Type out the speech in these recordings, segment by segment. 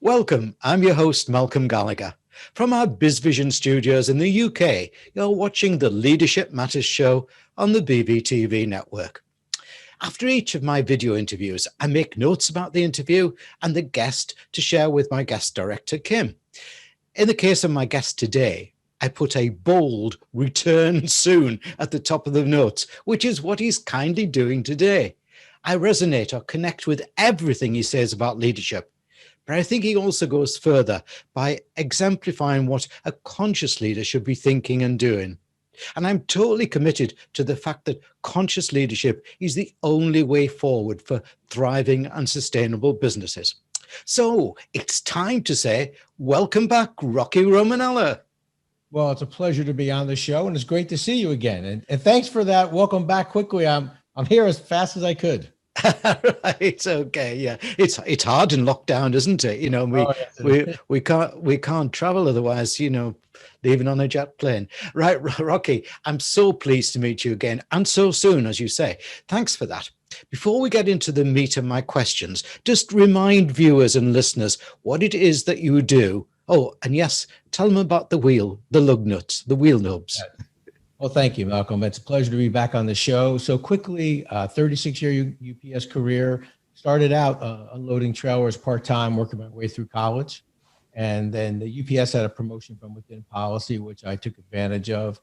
Welcome, I'm your host, Malcolm Gallagher. From our BizVision studios in the UK, you're watching the Leadership Matters show on the BVTV network. After each of my video interviews, I make notes about the interview and the guest to share with my guest director, Kim. In the case of my guest today, I put a bold "return soon" at the top of the notes, which is what he's kindly doing today. I resonate or connect with everything he says about leadership. But I think he also goes further by exemplifying what a conscious leader should be thinking and doing. And I'm totally committed to the fact that conscious leadership is the only way forward for thriving and sustainable businesses. So it's time to say, welcome back, Rocky Romanella. Well, it's a pleasure to be on the show, and it's great to see you again. And thanks for that. Welcome back quickly. I'm here as fast as I could. Right. Okay. Yeah. It's hard in lockdown, isn't it? You know, we can't travel otherwise, leaving on a jet plane. Right, Rocky, I'm so pleased to meet you again, and so soon, as you say. Thanks for that. Before we get into the meat of my questions, just remind viewers and listeners what it is that you do. Oh, and yes, tell them about the wheel nubs. Well, thank you, Malcolm. It's a pleasure to be back on the show. So quickly, 36-year UPS career. Started out unloading trailers part-time, working my way through college. And then the UPS had a promotion from within policy, which I took advantage of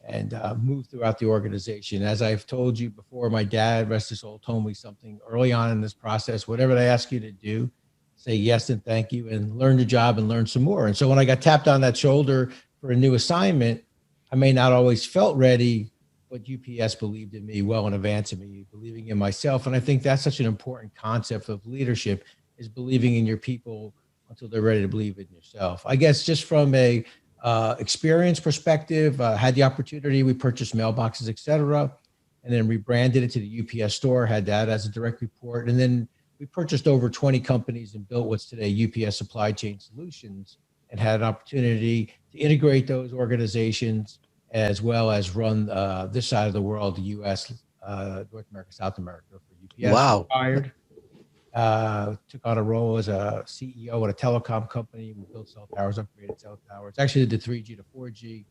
and moved throughout the organization. As I've told you before, my dad, rest his soul, told me something early on in this process: whatever they ask you to do, say yes and thank you, and learn the job and learn some more. And so when I got tapped on that shoulder for a new assignment, I may not always felt ready, but UPS believed in me well in advance of me believing in myself. And I think that's such an important concept of leadership, is believing in your people until they're ready to believe in yourself. I guess just from a experience perspective, had the opportunity, we purchased mailboxes, et cetera, and then rebranded it to the UPS store, had that as a direct report. And then we purchased over 20 companies and built what's today UPS Supply Chain Solutions, and had an opportunity to integrate those organizations as well as run this side of the world, the U.S., North America, South America for UPS. Wow. Retired, took on a role as a CEO at a telecom company. We built cell towers, upgraded cell towers, actually did the 3G to 4G,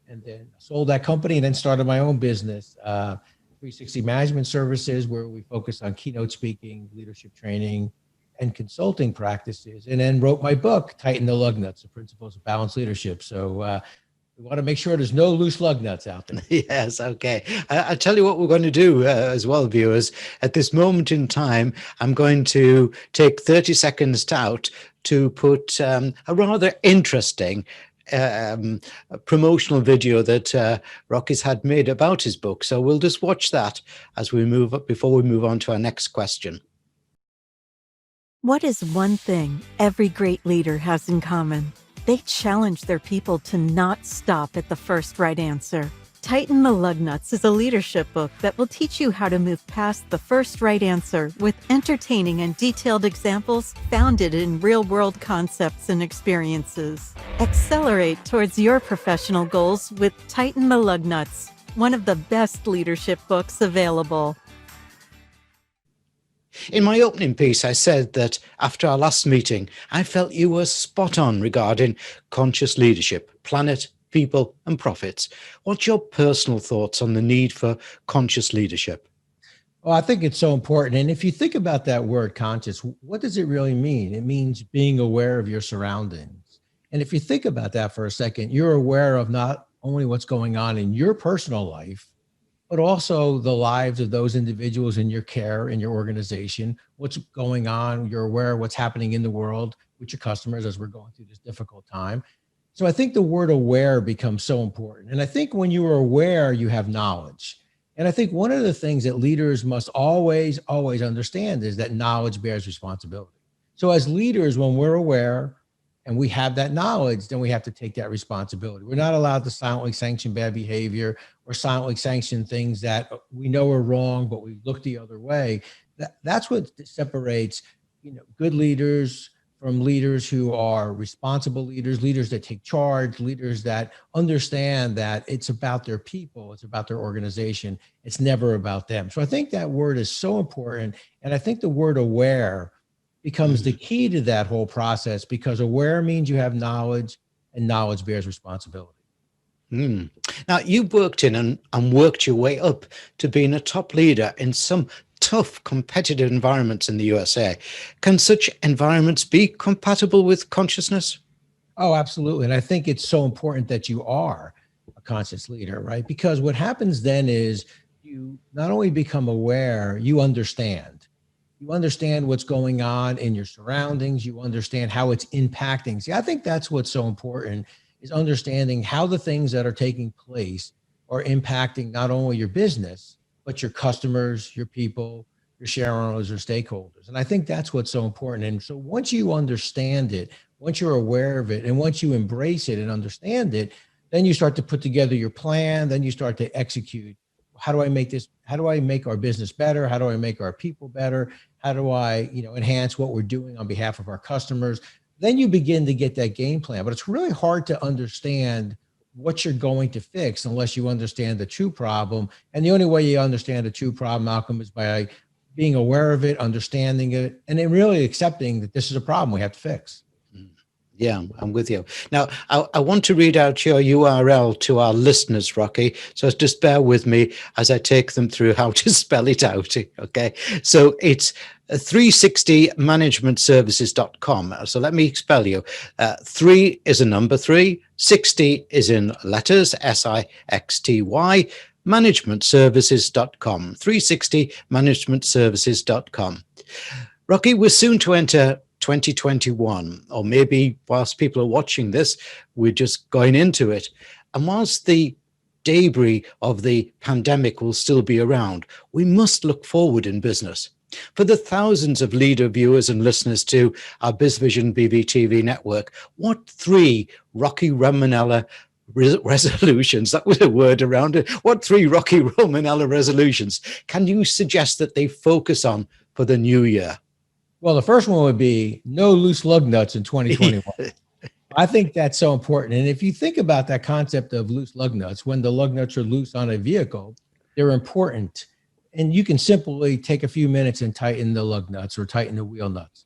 and then sold that company and then started my own business, 360 Management Services, where we focus on keynote speaking, leadership training, and consulting practices, and then wrote my book, Tighten the Lug Nuts, the Principles of Balanced Leadership. So we want to make sure there's no loose lug nuts out there. Yes, okay. I'll tell you what we're going to do as well, viewers. At this moment in time, I'm going to take 30 seconds out to put a rather interesting promotional video that Rocky's had made about his book. So we'll just watch that as we move up before we move on to our next question. What is one thing every great leader has in common? They challenge their people to not stop at the first right answer. Tighten the Lug Nuts is a leadership book that will teach you how to move past the first right answer with entertaining and detailed examples founded in real-world concepts and experiences. Accelerate towards your professional goals with Tighten the Lug Nuts, one of the best leadership books available. In my opening piece, I said that after our last meeting, I felt you were spot on regarding conscious leadership, planet, people, and profits. What's your personal thoughts on the need for conscious leadership? Well, I think it's so important. And if you think about that word conscious, what does it really mean? It means being aware of your surroundings. And if you think about that for a second, you're aware of not only what's going on in your personal life, but also the lives of those individuals in your care, in your organization, what's going on. You're aware of what's happening in the world with your customers as we're going through this difficult time. So I think the word aware becomes so important. And I think when you are aware, you have knowledge. And I think one of the things that leaders must always understand is that knowledge bears responsibility. So as leaders, when we're aware and we have that knowledge, then we have to take that responsibility. We're not allowed to silently sanction bad behavior or silently sanction things that we know are wrong, but we look the other way. That's what separates, good leaders from leaders who are responsible leaders, leaders that take charge, leaders that understand that it's about their people, it's about their organization, it's never about them. So I think that word is so important. And I think the word aware becomes the key to that whole process, because aware means you have knowledge, and knowledge bears responsibility. Now, you've worked in and worked your way up to being a top leader in some tough competitive environments in the USA. Can such environments be compatible with consciousness? Oh, absolutely. And I think it's so important that you are a conscious leader, right? Because what happens then is you not only become aware, you understand. You understand what's going on in your surroundings. You understand how it's impacting. See, I think that's what's so important, is understanding how the things that are taking place are impacting not only your business, but your customers, your people, your share owners or stakeholders. And I think that's what's so important. And so once you understand it, once you're aware of it, and once you embrace it and understand it, then you start to put together your plan. Then you start to execute. How do I make this? How do I make our business better? How do I make our people better? How do I, enhance what we're doing on behalf of our customers? Then you begin to get that game plan. But it's really hard to understand what you're going to fix unless you understand the true problem. And the only way you understand the true problem, Malcolm, is by being aware of it, understanding it, and then really accepting that this is a problem we have to fix. Yeah, I'm with you. Now, I want to read out your URL to our listeners, Rocky. So just bear with me as I take them through how to spell it out. Okay. So it's 360managementservices.com. So let me spell you. 3 is a number 3, 60 is in letters, SIXTY, managementservices.com, 360managementservices.com. Rocky, we're soon to enter 2021, or maybe whilst people are watching this, we're just going into it. And whilst the debris of the pandemic will still be around, we must look forward in business. For the thousands of leader viewers and listeners to our BizVision BVTV network, what 3 Rocky Romanella resolutions, that was a word around it, what 3 Rocky Romanella resolutions can you suggest that they focus on for the new year? Well, the first one would be no loose lug nuts in 2021. I think that's so important. And if you think about that concept of loose lug nuts, when the lug nuts are loose on a vehicle, they're important. And you can simply take a few minutes and tighten the lug nuts or tighten the wheel nuts.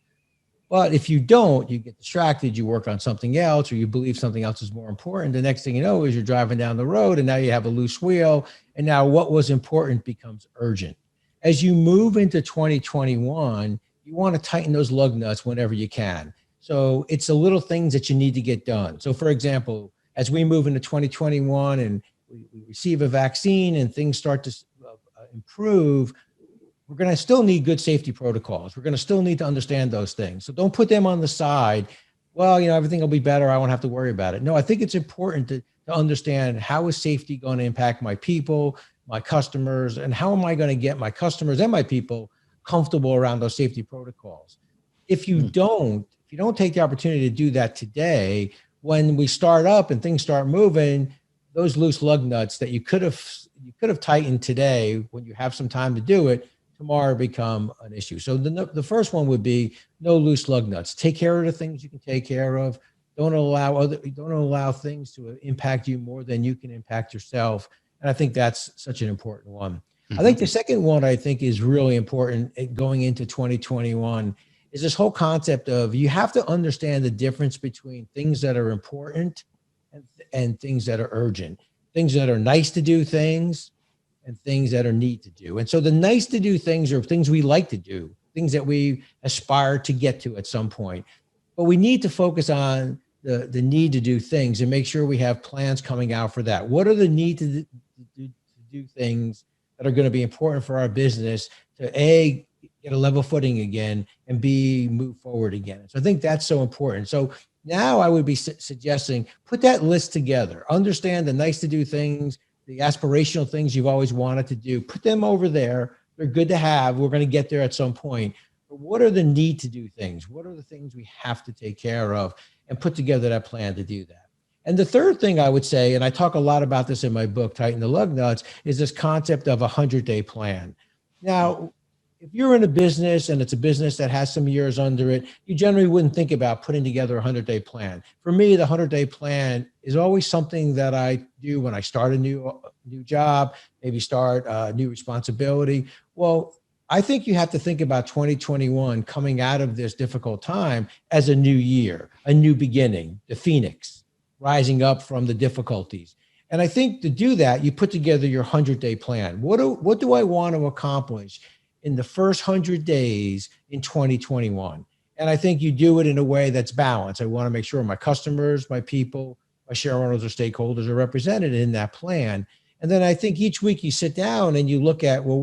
But if you don't, you get distracted, you work on something else, or you believe something else is more important. The next thing you know is you're driving down the road and now you have a loose wheel. And now what was important becomes urgent. As you move into 2021, you want to tighten those lug nuts whenever you can. So it's the little things that you need to get done. So for example, as we move into 2021 and we receive a vaccine and things start to improve, we're going to still need good safety protocols. We're going to still need to understand those things. So don't put them on the side. Well, everything will be better. I won't have to worry about it. No, I think it's important to understand, how is safety going to impact my people, my customers, and how am I going to get my customers and my people comfortable around those safety protocols? If you don't take the opportunity to do that today, when we start up and things start moving, those loose lug nuts that you could have tightened today, when you have some time to do it, tomorrow become an issue. So the first one would be no loose lug nuts. Take care of the things you can take care of. Don't allow things to impact you more than you can impact yourself. And I think that's such an important one. I think the second one I think is really important going into 2021 is this whole concept of, you have to understand the difference between things that are important and things that are urgent, things that are nice to do things and things that are need to do. And so the nice to do things are things we like to do, things that we aspire to get to at some point. But we need to focus on the need to do things and make sure we have plans coming out for that. What are the need to do things that are going to be important for our business to A, get a level footing again, and B, move forward again. So I think that's so important. So now I would be suggesting, put that list together, understand the nice to do things, the aspirational things you've always wanted to do, put them over there. They're good to have. We're going to get there at some point. But what are the need to do things? What are the things we have to take care of, and put together that plan to do that? And the third thing I would say, and I talk a lot about this in my book, Tighten the Lug Nuts, is this concept of a 100-day plan. Now, if you're in a business and it's a business that has some years under it, you generally wouldn't think about putting together a 100-day plan. For me, the 100-day plan is always something that I do when I start a new job, maybe start a new responsibility. Well, I think you have to think about 2021 coming out of this difficult time as a new year, a new beginning, the phoenix rising up from the difficulties. And I think to do that, you put together your 100-day plan. What do I want to accomplish in the first 100 days in 2021? And I think you do it in a way that's balanced. I want to make sure my customers, my people, my shareholders or stakeholders are represented in that plan. And then I think each week you sit down and you look at, well,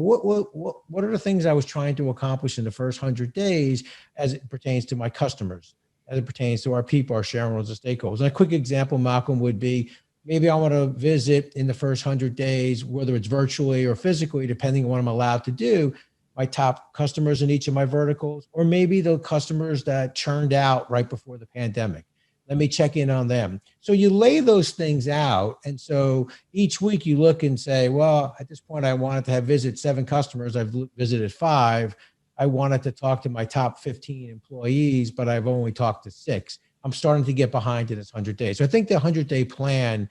what are the things I was trying to accomplish in the first 100 days as it pertains to my customers, as it pertains to our people, our shareholders, and stakeholders. And a quick example, Malcolm, would be maybe I want to visit in the first 100 days, whether it's virtually or physically, depending on what I'm allowed to do, my top customers in each of my verticals, or maybe the customers that churned out right before the pandemic. Let me check in on them. So you lay those things out. And so each week you look and say, well, at this point, I wanted to have visit 7 customers. I've visited 5. I wanted to talk to my top 15 employees, but I've only talked to 6. I'm starting to get behind in this 100 days. So I think the 100-day plan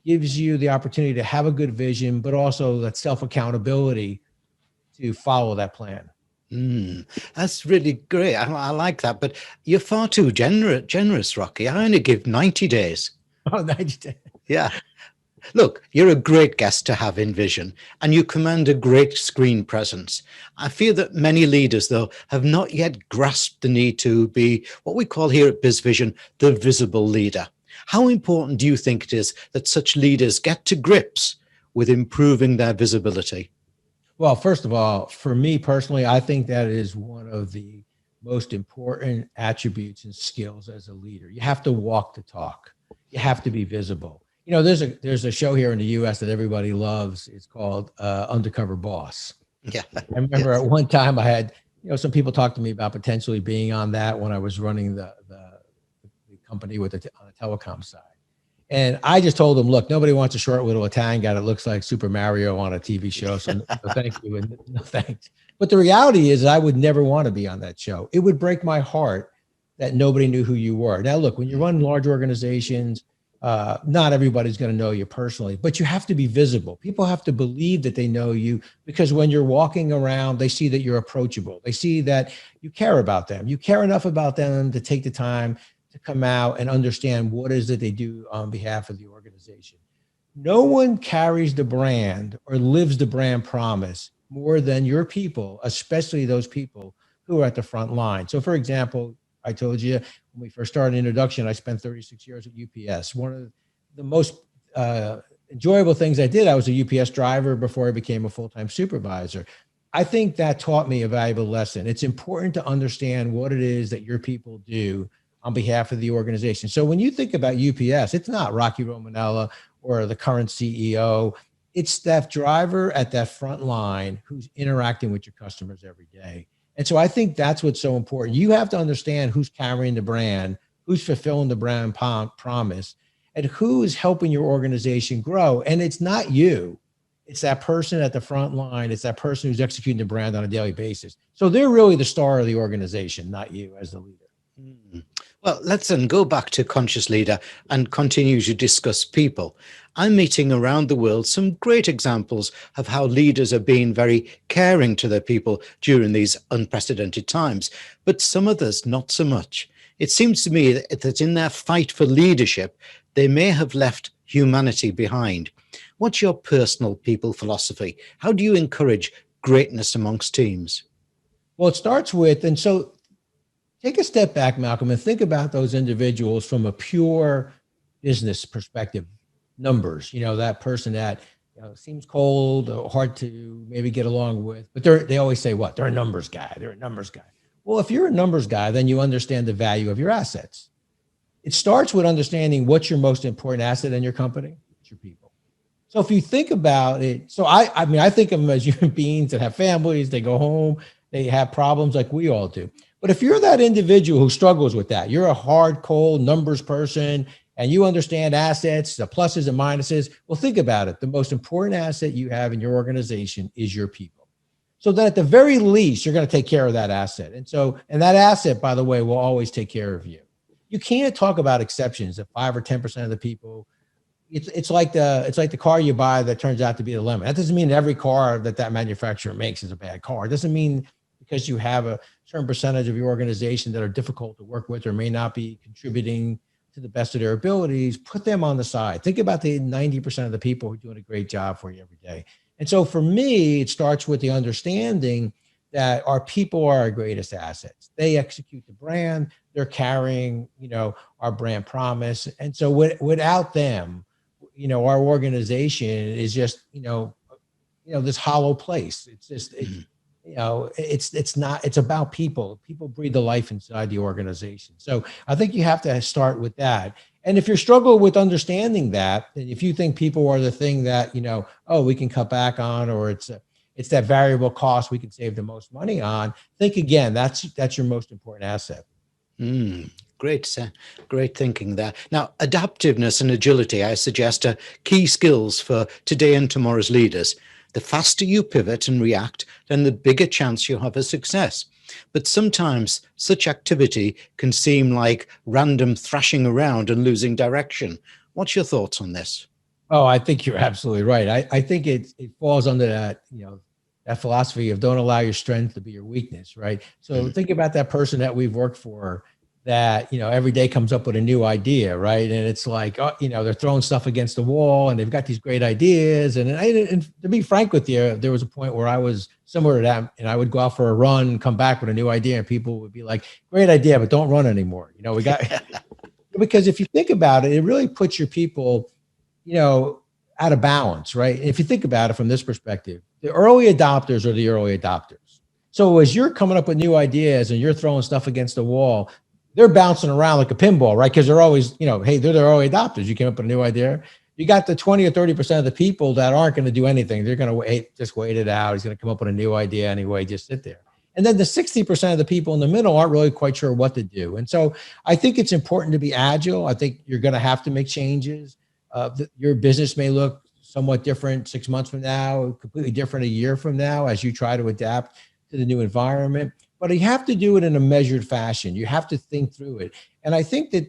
gives you the opportunity to have a good vision, but also that self-accountability to follow that plan. That's really great. I like that. But you're far too generous, Rocky. I only give 90 days. Oh, 90 days. Yeah. Look, you're a great guest to have in Vision, and you command a great screen presence. I feel that many leaders, though, have not yet grasped the need to be what we call here at BizVision, the visible leader. How important do you think it is that such leaders get to grips with improving their visibility? Well, first of all, for me personally, I think that is one of the most important attributes and skills as a leader. You have to walk the talk. You have to be visible. You know, there's a show here in the U.S. that everybody loves. It's called Undercover Boss. Yeah. I remember at one time I had, some people talked to me about potentially being on that when I was running the company on the telecom side. And I just told them, look, nobody wants a short little Italian guy that looks like Super Mario on a TV show. So no, thank you and no thanks. But the reality is I would never want to be on that show. It would break my heart that nobody knew who you were. Now, look, when you run large organizations, not everybody's going to know you personally, but you have to be visible. People have to believe that they know you, because when you're walking around, they see that you're approachable. They see that you care about them. You care enough about them to take the time to come out and understand what is it they do on behalf of the organization. No one carries the brand or lives the brand promise more than your people, especially those people who are at the front line. So for example, I told you when we first started introduction, I spent 36 years at UPS. One of the most enjoyable things I did, I was a UPS driver before I became a full-time supervisor. I think that taught me a valuable lesson. It's important to understand what it is that your people do on behalf of the organization. So when you think about UPS, it's not Rock Romanella or the current CEO. It's that driver at that front line who's interacting with your customers every day. And so I think that's what's so important. You have to understand who's carrying the brand, who's fulfilling the brand promise, and who is helping your organization grow. And it's not you. It's that person at the front line. It's that person who's executing the brand on a daily basis. So they're really the star of the organization, not you as the leader. Well, let's then go back to Conscious Leader and continue to discuss people. I'm meeting around the world some great examples of how leaders are being very caring to their people during these unprecedented times, but some others not so much. It seems to me that in their fight for leadership, they may have left humanity behind. What's your personal people philosophy? How do you encourage greatness amongst teams? Well, it starts with, and so take a step back, Malcolm, and think about those individuals from a pure business perspective. Numbers, that person that seems cold or hard to maybe get along with, but they always say what? They're a numbers guy. They're a numbers guy. Well, if you're a numbers guy, then you understand the value of your assets. It starts with understanding what's your most important asset in your company. It's your people. So if you think about it, so I think of them as human beings that have families, they go home, they have problems like we all do. But if you're that individual who struggles with that, you're a hard, cold numbers person, and you understand assets, the pluses and minuses, well, think about it. The most important asset you have in your organization is your people. So that at the very least, you're going to take care of that asset. And that asset, by the way, will always take care of you. You can't talk about exceptions that 5 or 10% of the people it's like the car you buy that turns out to be the lemon. That doesn't mean every car that manufacturer makes is a bad car. It doesn't mean because you have a certain percentage of your organization that are difficult to work with or may not be contributing to the best of their abilities, put them on the side. Think about the 90% of the people who are doing a great job for you every day. And so for me, it starts with the understanding that our people are our greatest assets. They execute the brand. They're carrying, our brand promise. And so without them, our organization is just, this hollow place. It's just, it's about people. People breathe the life inside the organization. So I think you have to start with that. And if you're struggling with understanding that, and if you think people are the thing that, we can cut back on, or it's that variable cost we can save the most money on, think again, that's your most important asset. Great thinking there. Now, adaptiveness and agility, I suggest, are key skills for today and tomorrow's leaders. The faster you pivot and react, then the bigger chance you have of success. But sometimes such activity can seem like random thrashing around and losing direction. What's your thoughts on this? Oh, I think you're absolutely right. I think it falls under that, that philosophy of don't allow your strength to be your weakness, right? So think about that person that we've worked for that, every day comes up with a new idea, right? And it's like, they're throwing stuff against the wall and they've got these great ideas. And to be frank with you, there was a point where I was similar to that, and I would go out for a run and come back with a new idea and people would be like, great idea, but don't run anymore. We got, because if you think about it, it really puts your people, out of balance, right? If you think about it from this perspective, the early adopters are the early adopters. So as you're coming up with new ideas and you're throwing stuff against the wall, they're bouncing around like a pinball, right? Because they're always, hey, they're the early adopters. You came up with a new idea. You got the 20 or 30% of the people that aren't going to do anything. They're going to just wait it out. He's going to come up with a new idea anyway, just sit there. And then the 60% of the people in the middle aren't really quite sure what to do. And so I think it's important to be agile. I think you're going to have to make changes. Your business may look somewhat different 6 months from now, completely different a year from now as you try to adapt to the new environment. But you have to do it in a measured fashion. You have to think through it. And I think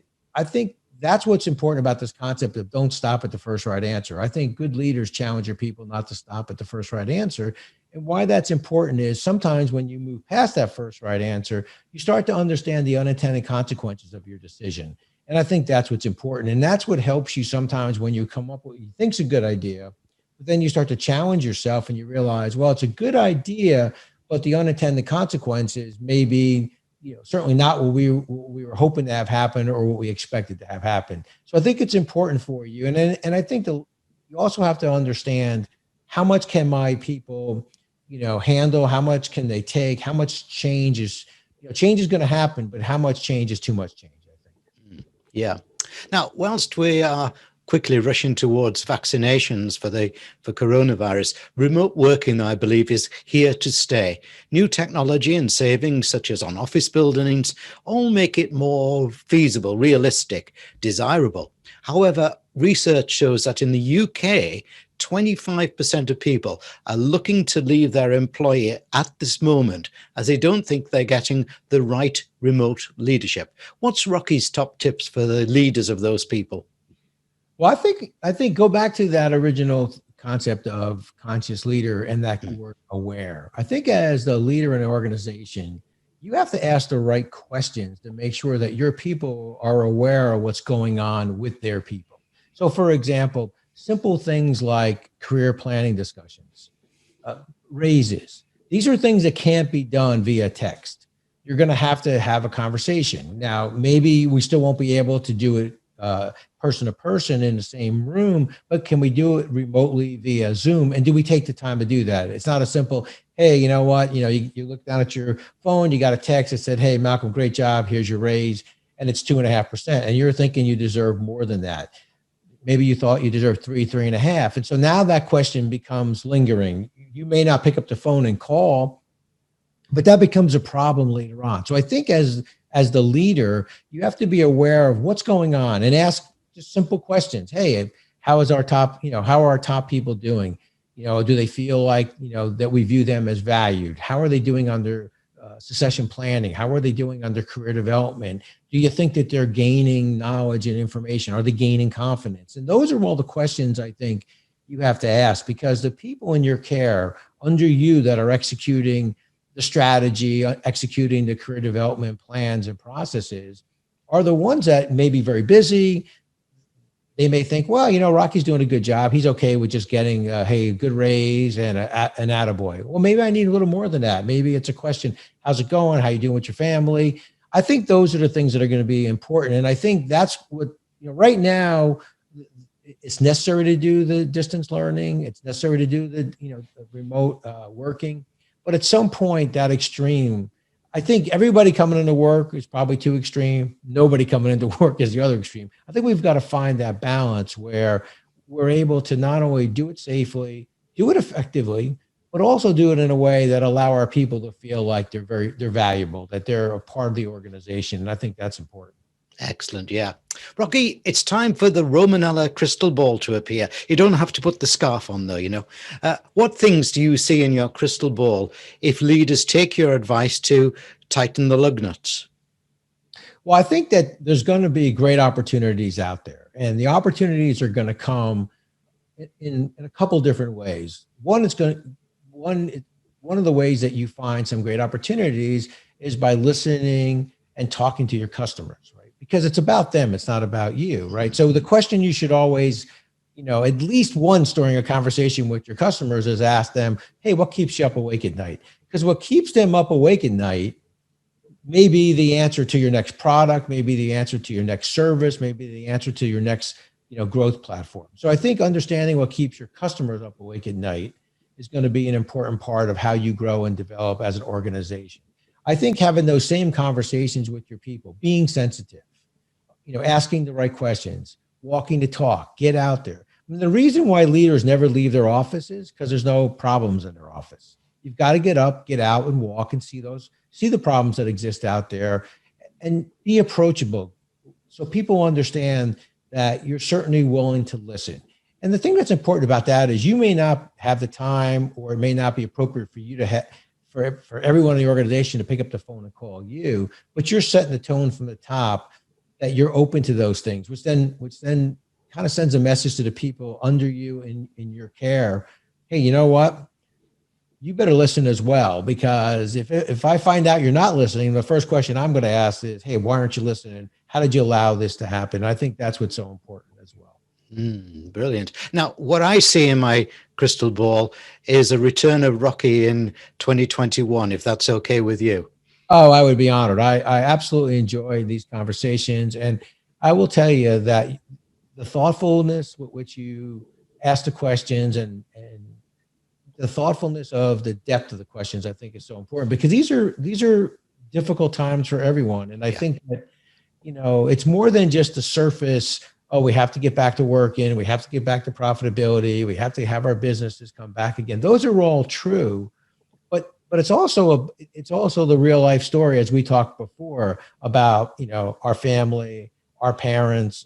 that's what's important about this concept of don't stop at the first right answer. I think good leaders challenge your people not to stop at the first right answer. And why that's important is sometimes when you move past that first right answer, you start to understand the unintended consequences of your decision. And I think that's what's important. And that's what helps you sometimes when you come up with what you think's a good idea, but then you start to challenge yourself and you realize, well, it's a good idea, but the unintended consequences may be, certainly not what we were hoping to have happen or what we expected to have happen. So I think it's important for you. And I think you also have to understand how much can my people, handle, how much can they take, how much change is going to happen, but how much change is too much change, I think. Yeah. Now, whilst we are quickly rushing towards vaccinations for coronavirus, remote working, I believe, is here to stay. New technology and savings, such as on office buildings, all make it more feasible, realistic, desirable. However, research shows that in the UK, 25% of people are looking to leave their employer at this moment as they don't think they're getting the right remote leadership. What's Rocky's top tips for the leaders of those people? Well, I think go back to that original concept of conscious leader and that word aware. I think as the leader in an organization, you have to ask the right questions to make sure that your people are aware of what's going on with their people. So, for example, simple things like career planning discussions, raises. These are things that can't be done via text. You're going to have a conversation. Now, maybe we still won't be able to do it person to person in the same room, but can we do it remotely via Zoom? And do we take the time to do that? It's not a simple, hey, you know what? You look down at your phone, you got a text that said, hey, Malcolm, great job. Here's your raise. And it's 2.5%. And you're thinking you deserve more than that. Maybe you thought you deserved 3.5. And so now that question becomes lingering. You may not pick up the phone and call, but that becomes a problem later on. So I think as the leader, you have to be aware of what's going on and ask just simple questions. Hey, how are our top people doing? Do they feel like, that we view them as valued? How are they doing on their succession planning? How are they doing under career development? Do you think that they're gaining knowledge and information? Are they gaining confidence? And those are all the questions I think you have to ask, because the people in your care under you that are executing the strategy, executing the career development plans and processes are the ones that may be very busy. They may think, well, Rocky's doing a good job. He's okay with just getting a good raise and an attaboy. Well, maybe I need a little more than that. Maybe it's a question, how's it going? How you doing with your family? I think those are the things that are going to be important. And I think that's what, right now, it's necessary to do the distance learning. It's necessary to do the remote working. But at some point, that extreme, I think everybody coming into work is probably too extreme. Nobody coming into work is the other extreme. I think we've got to find that balance where we're able to not only do it safely, do it effectively, but also do it in a way that allow our people to feel like they're valuable, that they're a part of the organization. And I think that's important. Excellent. Yeah. Rocky, it's time for the Romanella crystal ball to appear. You don't have to put the scarf on though, What things do you see in your crystal ball if leaders take your advice to tighten the lug nuts? Well, I think that there's going to be great opportunities out there, and the opportunities are going to come in a couple different ways. One of the ways that you find some great opportunities is by listening and talking to your customers, right? Because it's about them. It's not about you, right? So the question you should always, at least once during a conversation with your customers is ask them, hey, what keeps you up awake at night? Because what keeps them up awake at night may be the answer to your next product, maybe the answer to your next service, maybe the answer to your next, growth platform. So I think understanding what keeps your customers up awake at night is going to be an important part of how you grow and develop as an organization. I think having those same conversations with your people, being sensitive, asking the right questions, walking the talk, get out there. I mean, the reason why leaders never leave their office is because there's no problems in their office. You've got to get up, get out and walk and see the problems that exist out there and be approachable. So people understand that you're certainly willing to listen. And the thing that's important about that is you may not have the time, or it may not be appropriate for you to for everyone in the organization to pick up the phone and call you, but you're setting the tone from the top that you're open to those things, which then kind of sends a message to the people under you in your care. Hey, you know what? You better listen as well, because if I find out you're not listening, the first question I'm going to ask is, hey, why aren't you listening? How did you allow this to happen? And I think that's what's so important as well. Brilliant. Now, what I see in my crystal ball is a return of Rocky in 2021, if that's okay with you. Oh, I would be honored. I absolutely enjoy these conversations. And I will tell you that the thoughtfulness with which you ask the questions and the thoughtfulness of the depth of the questions, I think is so important, because these are difficult times for everyone. And I think that, it's more than just the surface. Oh, we have to get back to working. We have to get back to profitability. We have to have our businesses come back again. Those are all true, but it's also the real life story, as we talked before about, our family, our parents,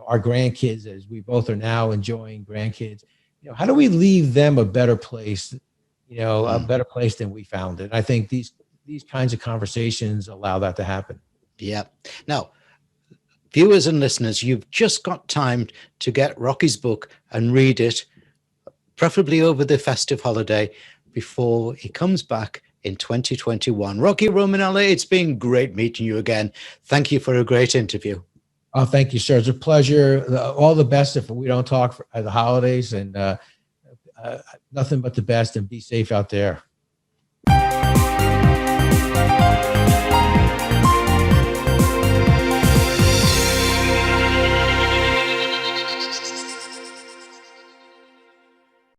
our grandkids, as we both are now enjoying grandkids. How do we leave them a better place, a better place than we found it? I think these kinds of conversations allow that to happen. Yeah. Now, viewers and listeners, you've just got time to get Rocky's book and read it, preferably over the festive holiday before he comes back in 2021. Rocky Romanella, it's been great meeting you again. Thank you for a great interview. Oh, thank you, sir. It's a pleasure. All the best if we don't talk at the holidays, and nothing but the best, and be safe out there.